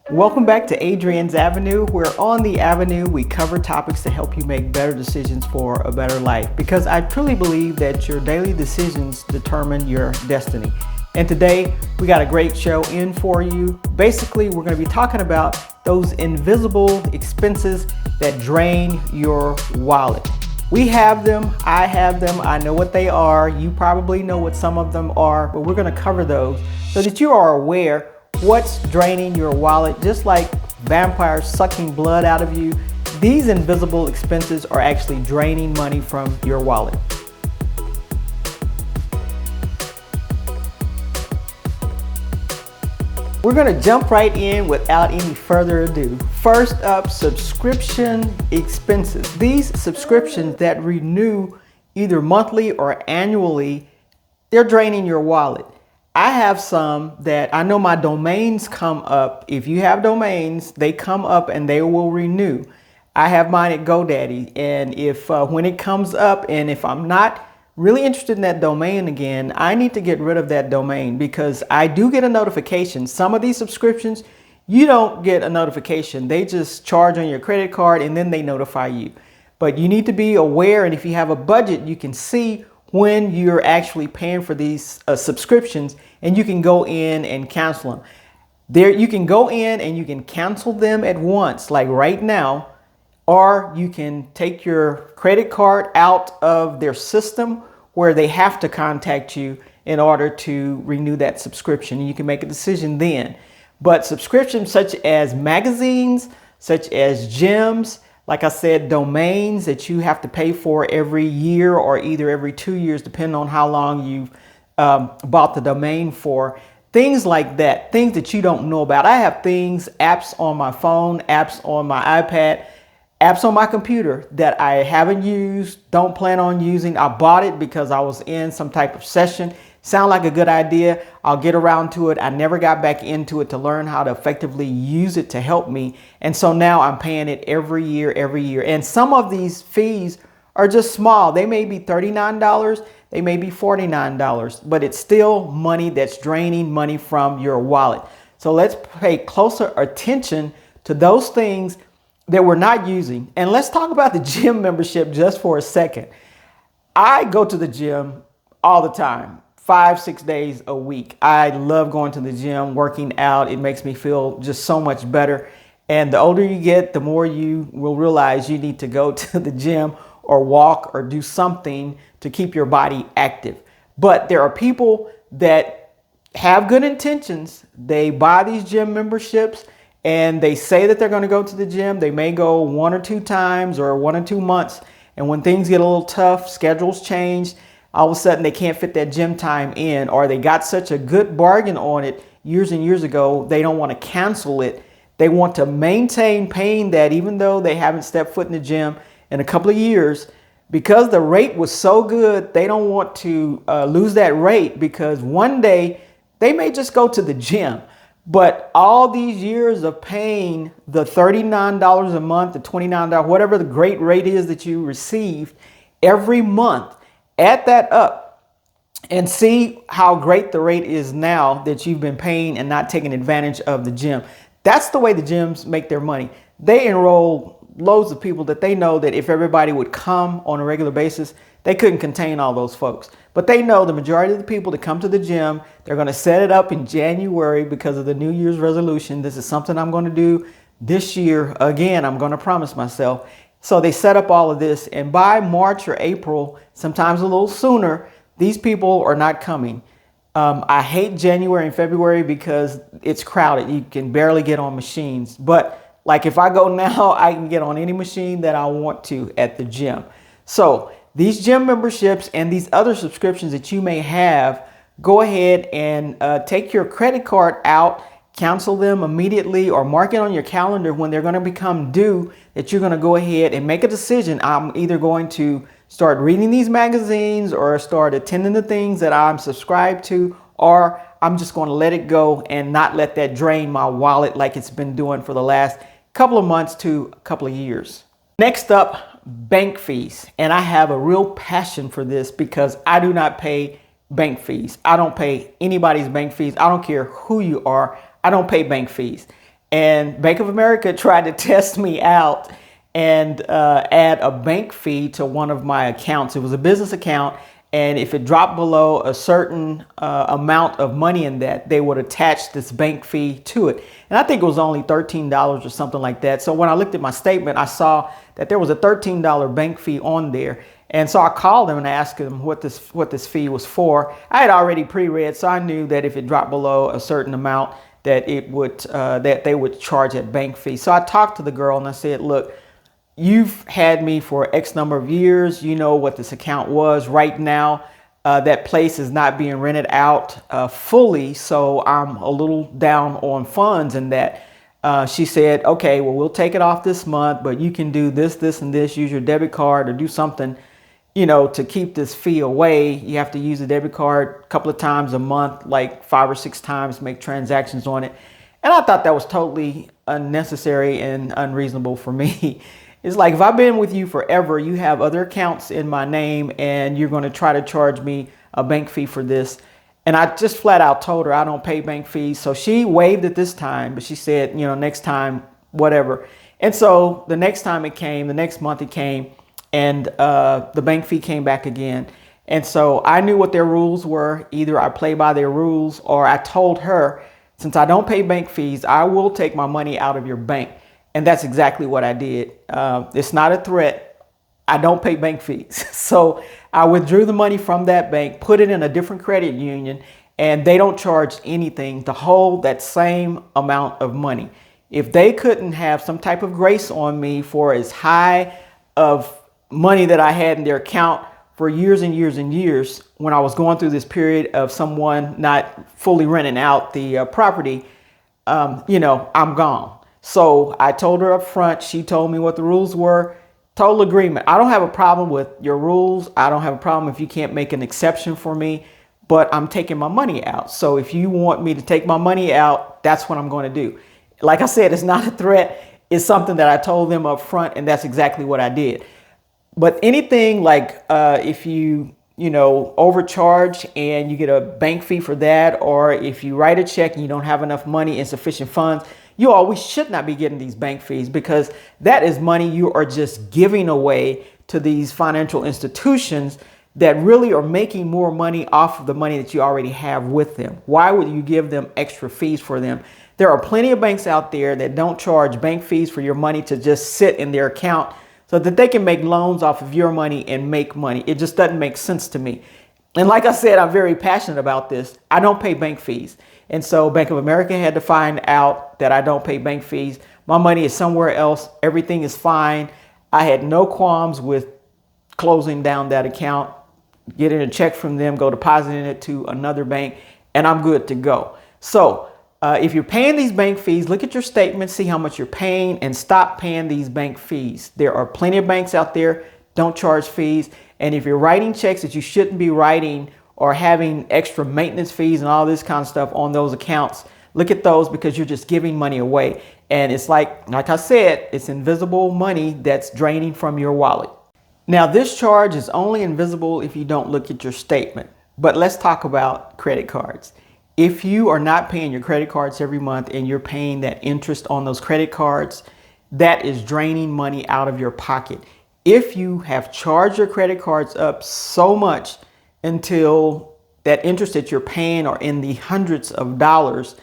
Welcome back to Adrian's Avenue, where on the Avenue we cover topics to help you make better decisions for a better life. Because I truly believe that your daily decisions determine your destiny. And today we got a great show in for you. Basically, we're going to be talking about those invisible expenses that drain your wallet. We have them, I have them, I know what they are. You probably know what some of them are, but we're going to cover those so that you are aware what's draining your wallet. Just like vampires sucking blood out of you, these invisible expenses are actually draining money from your wallet. We're going to jump right in without any further ado. First up, subscription expenses. These subscriptions that renew either monthly or annually, they're draining your wallet. I have some that I know my domains come up. If you have domains, they come up and they will renew. I have mine at GoDaddy, and if when it comes up and if I'm not really interested in that domain again, I need to get rid of that domain because I do get a notification. Some of these subscriptions, you don't get a notification. They just charge on your credit card and then they notify you. But you need to be aware, and if you have a budget, you can see when you're actually paying for these subscriptions, and you can go in and cancel them. There, you can go in and you can cancel them at once, like right now, or you can take your credit card out of their system where they have to contact you in order to renew that subscription. And you can make a decision then. But subscriptions such as magazines, such as gyms, like I said, domains that you have to pay for every year or either every 2 years, depending on how long you've bought the domain for. Things like that, things that you don't know about. I have things, apps on my phone, apps on my iPad, apps on my computer that I haven't used, don't plan on using. I bought it because I was in some type of session. Sound like a good idea. I'll get around to it. I never got back into it to learn how to effectively use it to help me. And so now I'm paying it every year. And some of these fees are just small. They may be $39. They may be $49, but it's still money that's draining money from your wallet. So let's pay closer attention to those things that we're not using. And let's talk about the gym membership just for a second. I go to the gym all the time. 5-6 days a week. I love going to the gym, working out. It makes me feel just so much better. And the older you get, the more you will realize you need to go to the gym or walk or do something to keep your body active. But there are people that have good intentions. They buy these gym memberships and they say that they're going to go to the gym. They may go 1 or 2 times or 1 or 2 months. And when things get a little tough, schedules change, all of a sudden they can't fit that gym time in, or they got such a good bargain on it years and years ago, they don't want to cancel it. They want to maintain paying that even though they haven't stepped foot in the gym in a couple of years. Because the rate was so good, they don't want to lose that rate, because one day they may just go to the gym. But all these years of paying the $39 a month, the $29, whatever the great rate is that you received every month, add that up and see how great the rate is now that you've been paying and not taking advantage of the gym. That's the way the gyms make their money. They enroll loads of people that they know that if everybody would come on a regular basis, they couldn't contain all those folks. But they know the majority of the people that come to the gym, they're going to set it up in January because of the New Year's resolution. This is something I'm going to do this year. Again, I'm going to promise myself. So they set up all of this, and by March or April, sometimes a little sooner, these people are not coming. I hate January and February because it's crowded. You can barely get on machines. But like if I go now, I can get on any machine that I want to at the gym. So these gym memberships and these other subscriptions that you may have, go ahead and take your credit card out, cancel them immediately, or mark it on your calendar when they're going to become due, that you're going to go ahead and make a decision. I'm either going to start reading these magazines or start attending the things that I'm subscribed to, or I'm just going to let it go and not let that drain my wallet like it's been doing for the last couple of months to a couple of years. Next up, bank fees. And I have a real passion for this because I do not pay bank fees. I don't pay anybody's bank fees. I don't care who you are. I don't pay bank fees. And Bank of America tried to test me out and add a bank fee to one of my accounts. It was a business account, and if it dropped below a certain amount of money in that, they would attach this bank fee to it. And I think it was only $13 or something like that. So when I looked at my statement, I saw that there was a $13 bank fee on there. And so I called them and asked them what this fee was for. I had already pre-read, so I knew that if it dropped below a certain amount, that it would that they would charge that bank fee. So I talked to the girl and I said, look, you've had me for X number of years. You know what this account was. Right now, that place is not being rented out fully, so I'm a little down on funds in that. She said, okay, well, we'll take it off this month, but you can do this, this, and this, use your debit card or do something, you know, to keep this fee away. You have to use the debit card a couple of times a month, like 5 or 6 times, make transactions on it. And I thought that was totally unnecessary and unreasonable for me. It's like, if I've been with you forever, you have other accounts in my name and you're going to try to charge me a bank fee for this. And I just flat out told her I don't pay bank fees. So she waived it this time, but she said, you know, next time, whatever. And so the next time it came, the next month it came, and the bank fee came back again. And so I knew what their rules were. Either I play by their rules, or I told her, since I don't pay bank fees, I will take my money out of your bank. And that's exactly what I did. It's not a threat. I don't pay bank fees. So I withdrew the money from that bank, put it in a different credit union, and they don't charge anything to hold that same amount of money. If they couldn't have some type of grace on me for as high of money that I had in their account for years and years and years, when I was going through this period of someone not fully renting out the property, you know, I'm gone. So I told her up front, she told me what the rules were. Total agreement. I don't have a problem with your rules. I don't have a problem if you can't make an exception for me, but I'm taking my money out. So if you want me to take my money out, that's what I'm going to do. Like I said, it's not a threat. It's something that I told them up front, and that's exactly what I did. But anything like if you overcharge and you get a bank fee for that, or if you write a check and you don't have enough money, insufficient funds, you always should not be getting these bank fees, because that is money you are just giving away to these financial institutions that really are making more money off of the money that you already have with them. Why would you give them extra fees for them? There are plenty of banks out there that don't charge bank fees for your money to just sit in their account so that they can make loans off of your money and make money. It just doesn't make sense to me. And like I said, I'm very passionate about this. I don't pay bank fees. And so Bank of America had to find out that I don't pay bank fees. My money is somewhere else. Everything is fine. I had no qualms with closing down that account, getting a check from them, go depositing it to another bank, and I'm good to go. So if you're paying these bank fees, look at your statement, see how much you're paying, and stop paying these bank fees. There are plenty of banks out there, don't charge fees. And if you're writing checks that you shouldn't be writing, or having extra maintenance fees and all this kind of stuff on those accounts, look at those, because you're just giving money away. And it's like I said, it's invisible money that's draining from your wallet. Now, this charge is only invisible if you don't look at your statement. But let's talk about credit cards. If you are not paying your credit cards every month and you're paying that interest on those credit cards, that is draining money out of your pocket. If you have charged your credit cards up so much until that interest that you're paying are in the hundreds of dollars,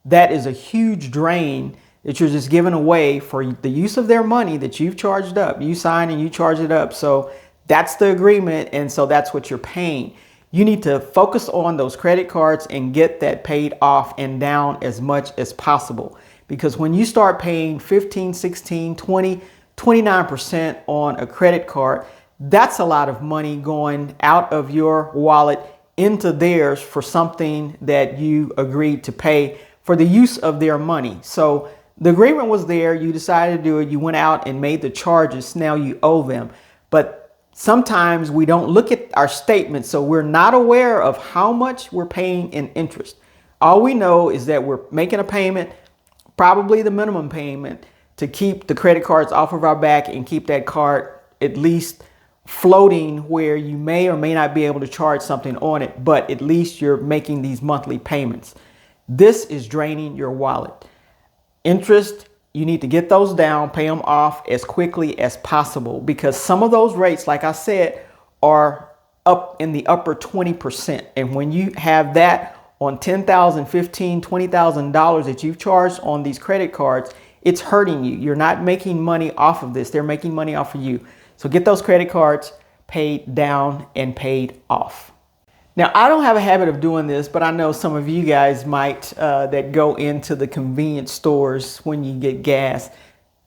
that is a huge drain that you're just giving away for the use of their money that you've charged up. You sign and you charge it up. So that's the agreement. And so that's what you're paying. You need to focus on those credit cards and get that paid off and down as much as possible. Because when you start paying 15, 16, 20, 29% on a credit card, that's a lot of money going out of your wallet into theirs for something that you agreed to pay for the use of their money. So the agreement was there. You decided to do it. You went out and made the charges. Now you owe them. But sometimes we don't look at our statements, so we're not aware of how much we're paying in interest. All we know is that we're making a payment, probably the minimum payment, to keep the credit cards off of our back and keep that card at least floating where you may or may not be able to charge something on it, but at least you're making these monthly payments. This is draining your wallet. interest, you need to get those down, pay them off as quickly as possible, because some of those rates, like I said, are up in the upper 20%. And when you have that on $10,000, $15,000, $20,000 that you've charged on these credit cards, it's hurting you. You're not making money off of this. They're making money off of you. So get those credit cards paid down and paid off. Now, I don't have a habit of doing this, but I know some of you guys might that go into the convenience stores when you get gas,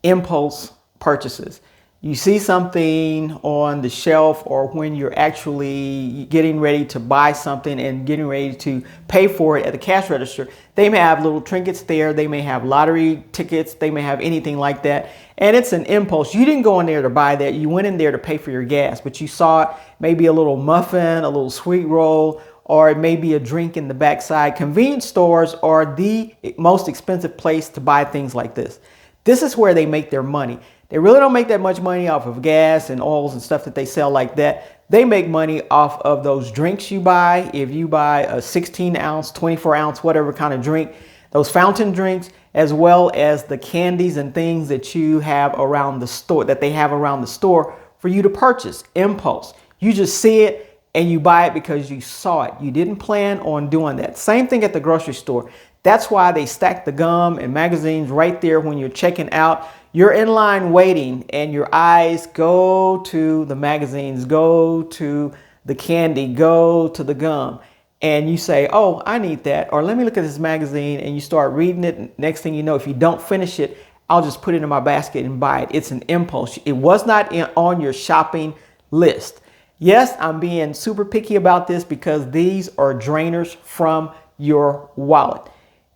impulse purchases. You see something on the shelf, or when you're actually getting ready to buy something and getting ready to pay for it at the cash register, they may have little trinkets there. They may have lottery tickets. They may have anything like that. And it's an impulse. You didn't go in there to buy that. You went in there to pay for your gas, but you saw it, maybe a little muffin, a little sweet roll, or it may be a drink in the backside. Convenience stores are the most expensive place to buy things like this. This is where they make their money. They really don't make that much money off of gas and oils and stuff that they sell like that. They make money off of those drinks you buy. If you buy a 16 ounce, 24 ounce, whatever kind of drink, those fountain drinks, as well as the candies and things that you have around the store, that they have around the store for you to purchase. Impulse. You just see it and you buy it because you saw it. You didn't plan on doing that. Same thing at the grocery store. That's why they stack the gum and magazines right there when you're checking out. You're in line waiting and your eyes go to the magazines, go to the candy, go to the gum. And you say, oh, I need that. Or let me look at this magazine, and you start reading it. Next thing you know, if you don't finish it, I'll just put it in my basket and buy it. It's an impulse. It was not on your shopping list. Yes, I'm being super picky about this because these are drainers from your wallet.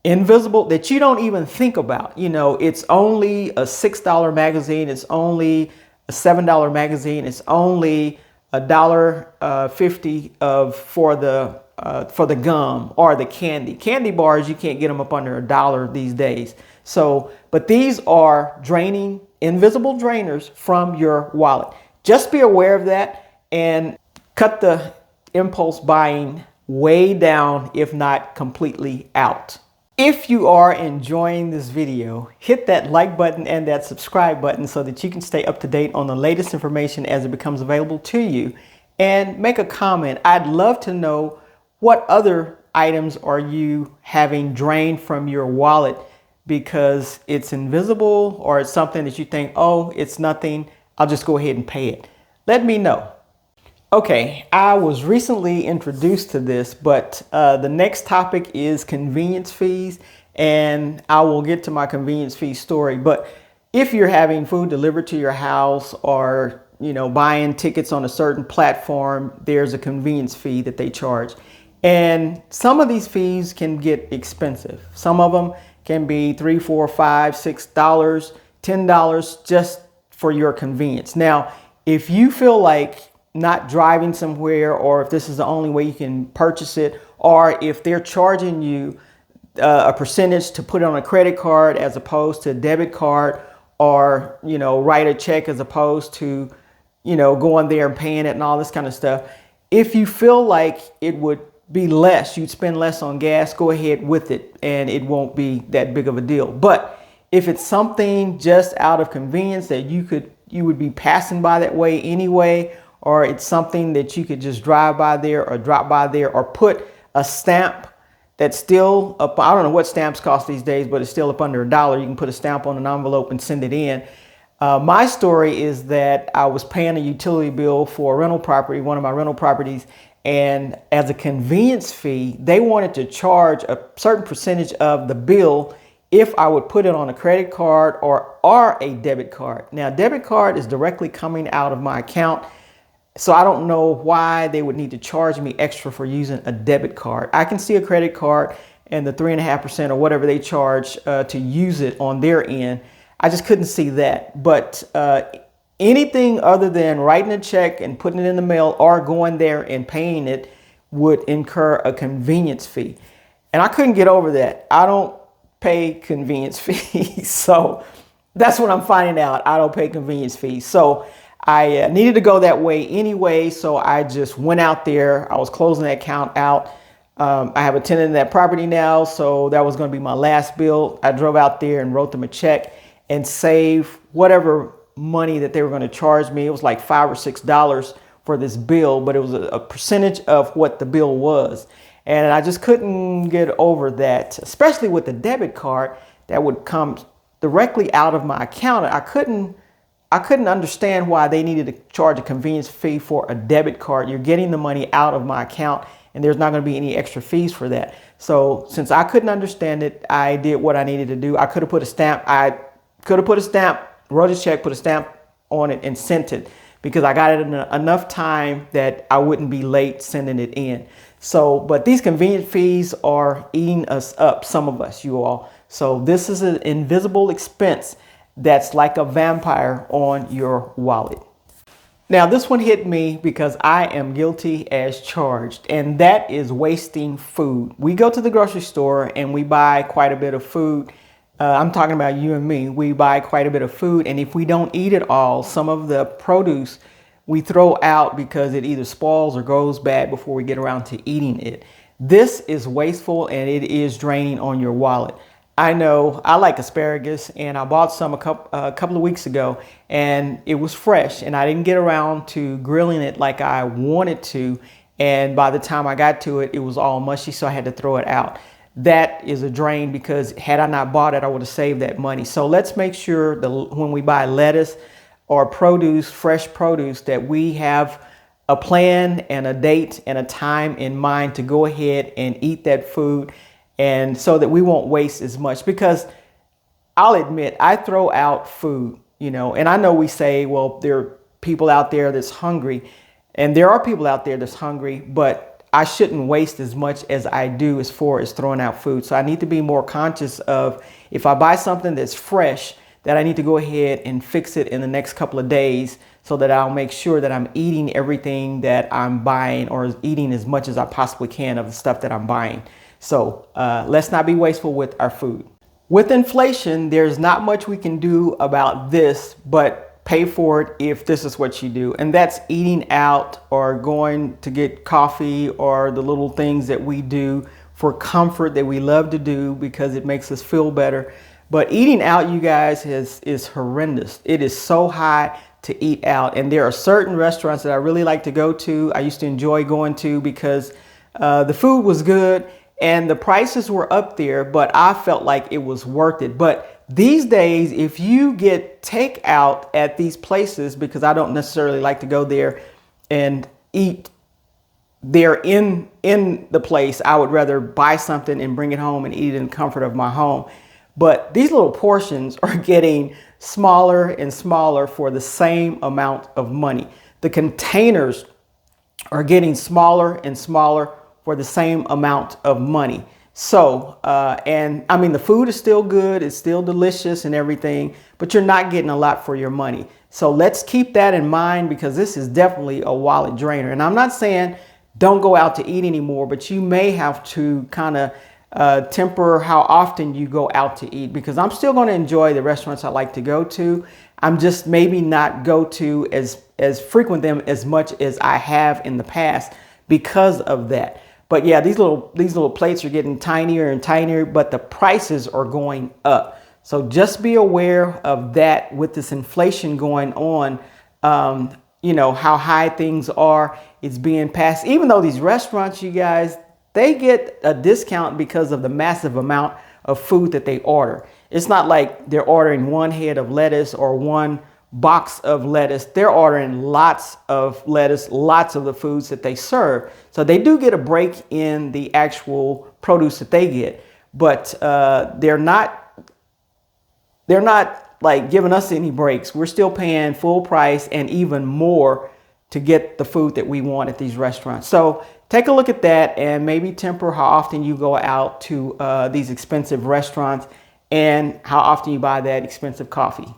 Invisible, that you don't even think about. You know, it's only a $6 magazine. It's only a $7 magazine. It's only $1.50 for the gum or the candy. Candy bars, you can't get them up under $1 these days. So, but these are draining, invisible drainers from your wallet. Just be aware of that and cut the impulse buying way down, if not completely out. If you are enjoying this video, hit that like button and that subscribe button so that you can stay up to date on the latest information as it becomes available to you. And make a comment. I'd love to know, what other items are you having drained from your wallet because it's invisible, or it's something that you think, oh, it's nothing, I'll just go ahead and pay it. Let me know. Okay, I was recently introduced to this, but the next topic is convenience fees, and I will get to my convenience fee story. But if you're having food delivered to your house, or buying tickets on a certain platform, there's a convenience fee that they charge. And some of these fees can get expensive. Some of them can be $3, $4, $5, $6, $10 just for your convenience. Now, if you feel like not driving somewhere, or if this is the only way you can purchase it, or if they're charging you a percentage to put it on a credit card as opposed to a debit card, or write a check as opposed to going there and paying it and all this kind of stuff. If you feel like it would be less, you'd spend less on gas, go ahead with it and it won't be that big of a deal. But if it's something just out of convenience that you would be passing by that way anyway, or it's something that you could just drive by there or drop by there, or put a stamp that's still up, I don't know what stamps cost these days, but it's still up under $1. You can put a stamp on an envelope and send it in. My story is that I was paying a utility bill for a rental property, one of my rental properties, and as a convenience fee, they wanted to charge a certain percentage of the bill if I would put it on a credit card or a debit card. Now, debit card is directly coming out of my account, so I don't know why they would need to charge me extra for using a debit card. I can see a credit card and the 3.5% or whatever they charge to use it on their end. I just couldn't see that. But anything other than writing a check and putting it in the mail or going there and paying it would incur a convenience fee. And I couldn't get over that. I don't pay convenience fees. So that's what I'm finding out. I don't pay convenience fees. So I needed to go that way anyway. So I just went out there. I was closing that account out. I have a tenant in that property now, so that was going to be my last bill. I drove out there and wrote them a check and saved whatever money that they were going to charge me. It was like $5 or $6 for this bill, but it was a percentage of what the bill was. And I just couldn't get over that, especially with the debit card that would come directly out of my account. I couldn't understand why they needed to charge a convenience fee for a debit card. You're getting the money out of my account and there's not going to be any extra fees for that. So since I couldn't understand it, I did what I needed to do. I could have put a stamp. Wrote a check, put a stamp on it and sent it, because I got it in enough time that I wouldn't be late sending it in. So, but these convenience fees are eating us up, some of us, you all. So this is an invisible expense that's like a vampire on your wallet. Now, this one hit me because I am guilty as charged, and that is wasting food. We go to the grocery store and we buy quite a bit of food. I'm talking about you and me. We buy quite a bit of food, and if we don't eat it all, some of the produce we throw out because it either spoils or goes bad before we get around to eating it. This is wasteful and it is draining on your wallet. I know I like asparagus, and I bought some a couple of weeks ago, and it was fresh, and I didn't get around to grilling it like I wanted to. And by the time I got to it, it was all mushy, so I had to throw it out. That is a drain, because had I not bought it, I would have saved that money. So let's make sure that when we buy lettuce or produce, fresh produce, that we have a plan and a date and a time in mind to go ahead and eat that food, and so that we won't waste as much. Because I'll admit, I throw out food, and I know we say, well, there are people out there that's hungry, and there are people out there that's hungry, but I shouldn't waste as much as I do as far as throwing out food. So I need to be more conscious of, if I buy something that's fresh, that I need to go ahead and fix it in the next couple of days, so that I'll make sure that I'm eating everything that I'm buying, or eating as much as I possibly can of the stuff that I'm buying. So let's not be wasteful with our food. With inflation, there's not much we can do about this, but pay for it if this is what you do. And that's eating out, or going to get coffee, or the little things that we do for comfort that we love to do because it makes us feel better. But eating out, you guys, is horrendous. It is so high to eat out. And there are certain restaurants that I really like to go to. I used to enjoy going to, because the food was good and the prices were up there, but I felt like it was worth it. But these days, if you get takeout at these places, because I don't necessarily like to go there and eat there in the place, I would rather buy something and bring it home and eat it in the comfort of my home. But these little portions are getting smaller and smaller for the same amount of money. The containers are getting smaller and smaller for the same amount of money. So, and I mean, the food is still good, it's still delicious and everything, but you're not getting a lot for your money. So let's keep that in mind, because this is definitely a wallet drainer. And I'm not saying don't go out to eat anymore, but you may have to kind of temper how often you go out to eat, because I'm still going to enjoy the restaurants I like to go to. I'm just maybe not go to as frequent them as much as I have in the past because of that. But yeah, these little plates are getting tinier and tinier, but the prices are going up. So just be aware of that with this inflation going on. How high things are. It's being passed. Even though these restaurants, you guys, they get a discount because of the massive amount of food that they order. It's not like they're ordering one head of lettuce or one box of lettuce. They're ordering lots of lettuce, lots of the foods that they serve. So they do get a break in the actual produce that they get, but they're not like giving us any breaks. We're still paying full price and even more to get the food that we want at these restaurants. So take a look at that, and maybe temper how often you go out to these expensive restaurants and how often you buy that expensive coffee.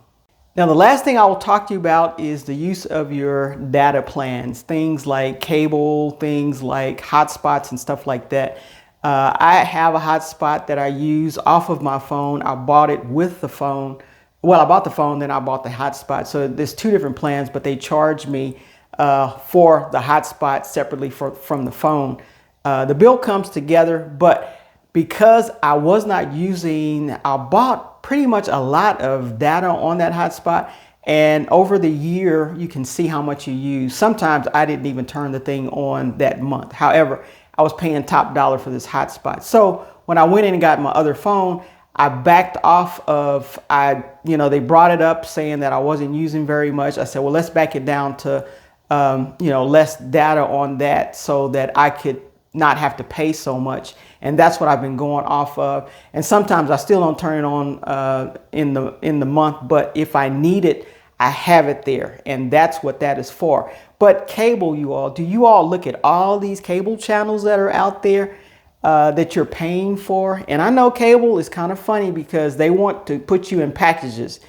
Now, the last thing I will talk to you about is the use of your data plans, things like cable, things like hotspots and stuff like that. I have a hotspot that I use off of my phone. I bought it with the phone. Well, I bought the phone, then I bought the hotspot. So there's two different plans, but they charge me for the hotspot separately from the phone. The bill comes together, but because I was not using, I bought pretty much a lot of data on that hotspot. And over the year, you can see how much you use. Sometimes I didn't even turn the thing on that month. However, I was paying top dollar for this hotspot. So when I went in and got my other phone, I backed off of, they brought it up saying that I wasn't using very much. I said, well, let's back it down to, less data on that so that I could not have to pay so much. And that's what I've been going off of. And sometimes I still don't turn it on in the month, but if I need it, I have it there, and that's what that is for. But cable, you all, do you all look at all these cable channels that are out there that you're paying for? And I know cable is kind of funny because they want to put you in packages,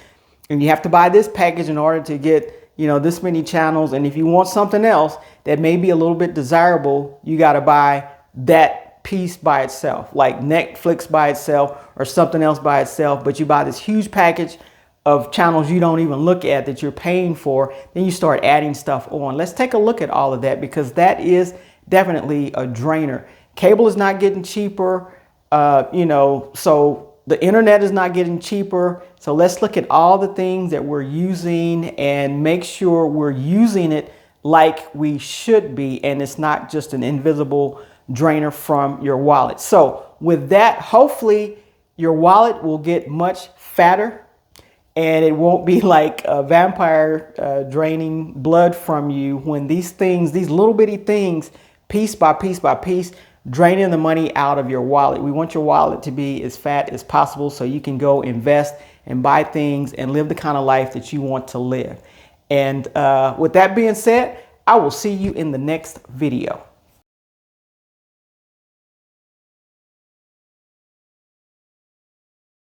and you have to buy this package in order to get, this many channels. And if you want something else that may be a little bit desirable, you got to buy that piece by itself, like Netflix by itself or something else by itself. But you buy this huge package of channels you don't even look at that you're paying for, then you start adding stuff on. Let's take a look at all of that, because that is definitely a drainer. Cable is not getting cheaper, so the internet is not getting cheaper. So let's look at all the things that we're using and make sure we're using it like we should be, and it's not just an invisible drainer from your wallet. So with that, hopefully your wallet will get much fatter, and it won't be like a vampire draining blood from you when these things, these little bitty things, piece by piece by piece, draining the money out of your wallet. We want your wallet to be as fat as possible so you can go invest and buy things and live the kind of life that you want to live. And with that being said, I will see you in the next video.